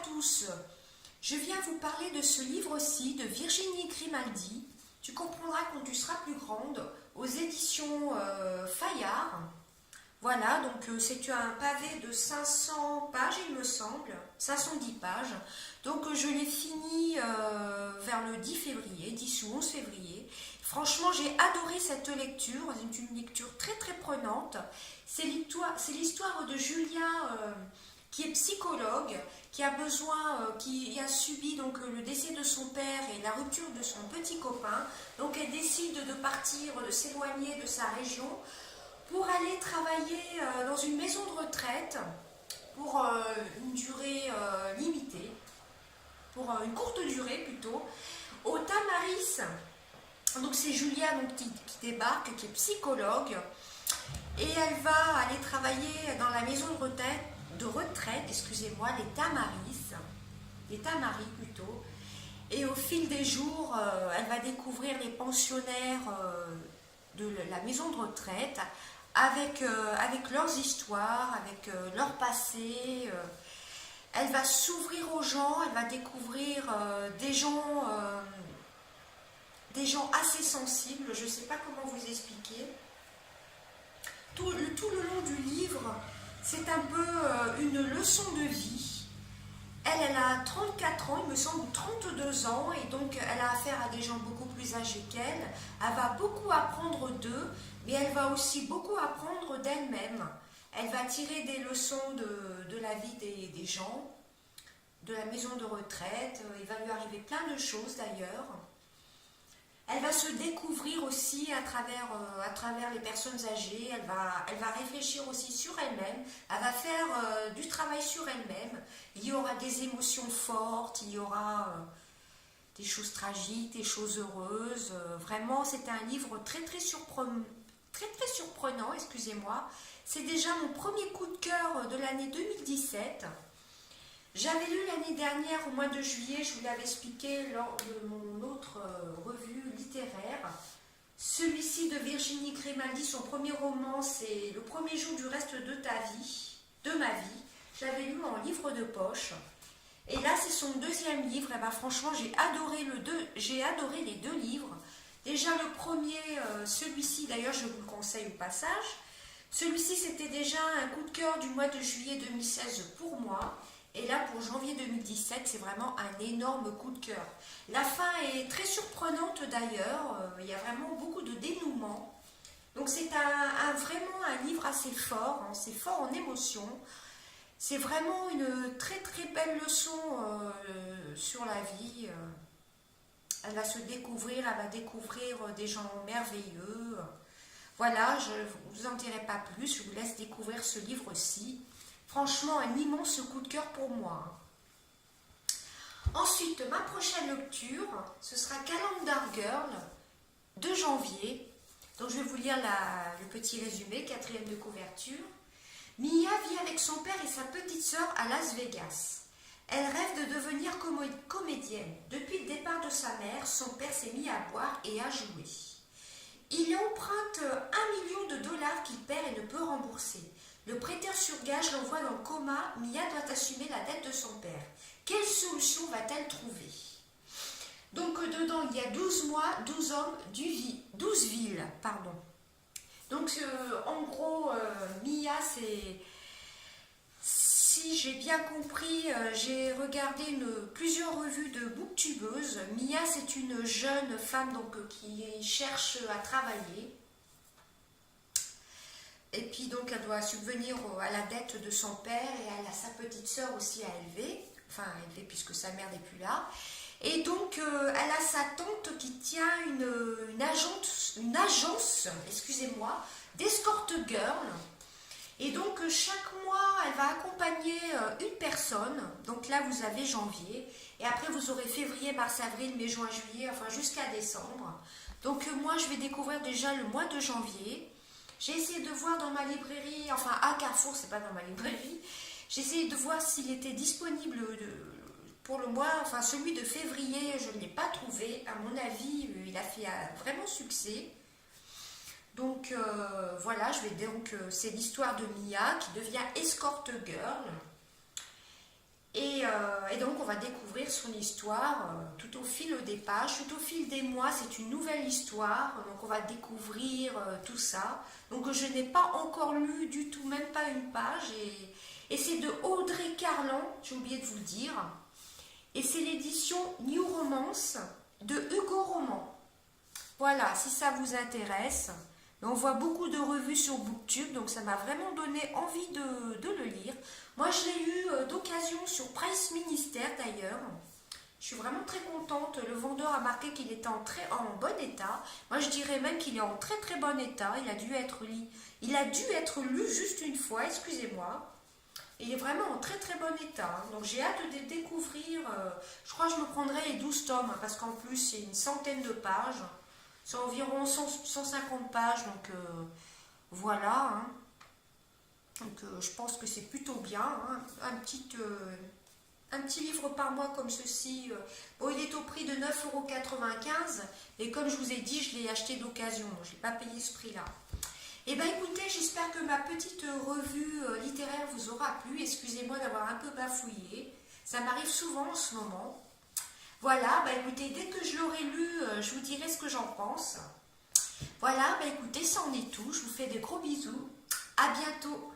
tous, je viens vous parler de ce livre-ci de Virginie Grimaldi. Tu comprendras quand tu seras plus grande, aux éditions Fayard. Voilà, donc c'est un pavé de 500 pages, il me semble, 510 pages. Donc je l'ai fini vers le 10 février, 10 ou 11 février. Franchement, j'ai adoré cette lecture, c'est une lecture très très prenante. C'est l'histoire de Julia qui est psychologue, qui a besoin, qui a subi donc le décès de son père et la rupture de son petit copain. Donc elle décide de partir, de s'éloigner de sa région pour aller travailler dans une maison de retraite pour une durée limitée, pour une courte durée plutôt, au Tamaris. Donc c'est Julia donc, qui débarque, qui est psychologue, et elle va aller travailler dans la maison de retraite, excusez-moi, les Tamaris plutôt. Et au fil des jours, elle va découvrir les pensionnaires de la maison de retraite, avec leurs histoires, avec leur passé. Elle va s'ouvrir aux gens, elle va découvrir des gens assez sensibles, je ne sais pas comment vous expliquer. Tout le long du livre, c'est un peu une leçon de vie. Elle a 34 ans, il me semble, 32 ans, et donc elle a affaire à des gens beaucoup plus âgés qu'elle. Elle va beaucoup apprendre d'eux, mais elle va aussi beaucoup apprendre d'elle-même. Elle va tirer des leçons de la vie des gens, de la maison de retraite. Il va lui arriver plein de choses d'ailleurs. Elle va se découvrir aussi à travers les personnes âgées. Elle va réfléchir aussi sur elle-même. Elle va faire du travail sur elle-même. Il y aura des émotions fortes, il y aura des choses tragiques, des choses heureuses. Vraiment, c'est un livre très très surprenant, excusez-moi. C'est déjà mon premier coup de cœur de l'année 2017. J'avais lu l'année dernière, au mois de juillet, je vous l'avais expliqué lors de mon autre revue littéraire. Celui-ci de Virginie Grimaldi, son premier roman, c'est Le premier jour du reste de ma vie. Je l'avais lu en livre de poche. Et là, c'est son deuxième livre. Et ben, franchement, j'ai adoré les deux livres. Déjà le premier, celui-ci, d'ailleurs, je vous le conseille au passage. Celui-ci, c'était déjà un coup de cœur du mois de juillet 2016 pour moi. Et là, pour janvier 2017, c'est vraiment un énorme coup de cœur. La fin est très surprenante d'ailleurs. Il y a vraiment beaucoup de dénouement. Donc c'est vraiment un livre assez fort. Hein, c'est fort en émotion. C'est vraiment une très très belle leçon sur la vie. Elle va se découvrir, elle va découvrir des gens merveilleux. Voilà, je ne vous en dirai pas plus. Je vous laisse découvrir ce livre-ci. Franchement, un immense coup de cœur pour moi. Ensuite, ma prochaine lecture, ce sera Calendar Girl de janvier. Donc, je vais vous lire le petit résumé, quatrième de couverture. Mia vit avec son père et sa petite sœur à Las Vegas. Elle rêve de devenir comédienne. Depuis le départ de sa mère, son père s'est mis à boire et à jouer. Il emprunte 1 million de dollars qu'il perd et ne peut rembourser. Le prêteur sur gage l'envoie dans le coma. Mia doit assumer la dette de son père. Quelle solution va-t-elle trouver? Donc dedans, il y a 12 mois, 12 hommes, 12 villes. Pardon. Donc en gros, Mia, c'est... Si j'ai bien compris, j'ai regardé plusieurs revues de booktubeuses. Mia, c'est une jeune femme donc, qui cherche à travailler. Et puis donc elle doit subvenir à la dette de son père et elle a sa petite sœur aussi à élever, enfin à élever puisque sa mère n'est plus là. Et donc elle a sa tante qui tient une agence, excusez-moi, d'escort girl. Et donc chaque mois elle va accompagner une personne. Donc là vous avez janvier et après vous aurez février, mars, avril, mai, juin, juillet, enfin jusqu'à décembre. Donc moi je vais découvrir déjà le mois de janvier. J'ai essayé de voir dans ma librairie, enfin à Carrefour, c'est pas dans ma librairie, j'ai essayé de voir s'il était disponible pour le mois, enfin celui de février, je ne l'ai pas trouvé. À mon avis, il a fait vraiment succès. Donc voilà, c'est l'histoire de Mia qui devient escort girl. Et donc on va découvrir son histoire tout au fil des pages, tout au fil des mois, c'est une nouvelle histoire, donc on va découvrir tout ça. Donc je n'ai pas encore lu du tout, même pas une page, et c'est de Audrey Carlan, j'ai oublié de vous le dire, et c'est l'édition New Romance de Hugo Roman. Voilà, si ça vous intéresse. On voit beaucoup de revues sur Booktube, donc ça m'a vraiment donné envie de le lire. Moi, je l'ai eu d'occasion sur Price Ministère d'ailleurs. Je suis vraiment très contente. Le vendeur a marqué qu'il était en bon état. Moi, je dirais même qu'il est en très très bon état. Il a dû être lu juste une fois, excusez-moi. Il est vraiment en très très bon état. Donc j'ai hâte de découvrir. Je crois que je me prendrai les 12 tomes, hein, parce qu'en plus, il y a une centaine de pages. C'est environ 150 pages, donc voilà. Hein. Donc je pense que c'est plutôt bien. Hein. Un petit livre par mois comme ceci. Bon, il est au prix de 9,95 €. Et comme je vous ai dit, je l'ai acheté d'occasion. Je n'ai pas payé ce prix-là. Eh bien écoutez, j'espère que ma petite revue littéraire vous aura plu. Excusez-moi d'avoir un peu bafouillé. Ça m'arrive souvent en ce moment. Voilà, bah écoutez, dès que je l'aurai lu, je vous dirai ce que j'en pense. Voilà, bah écoutez, ça en est tout. Je vous fais des gros bisous. À bientôt.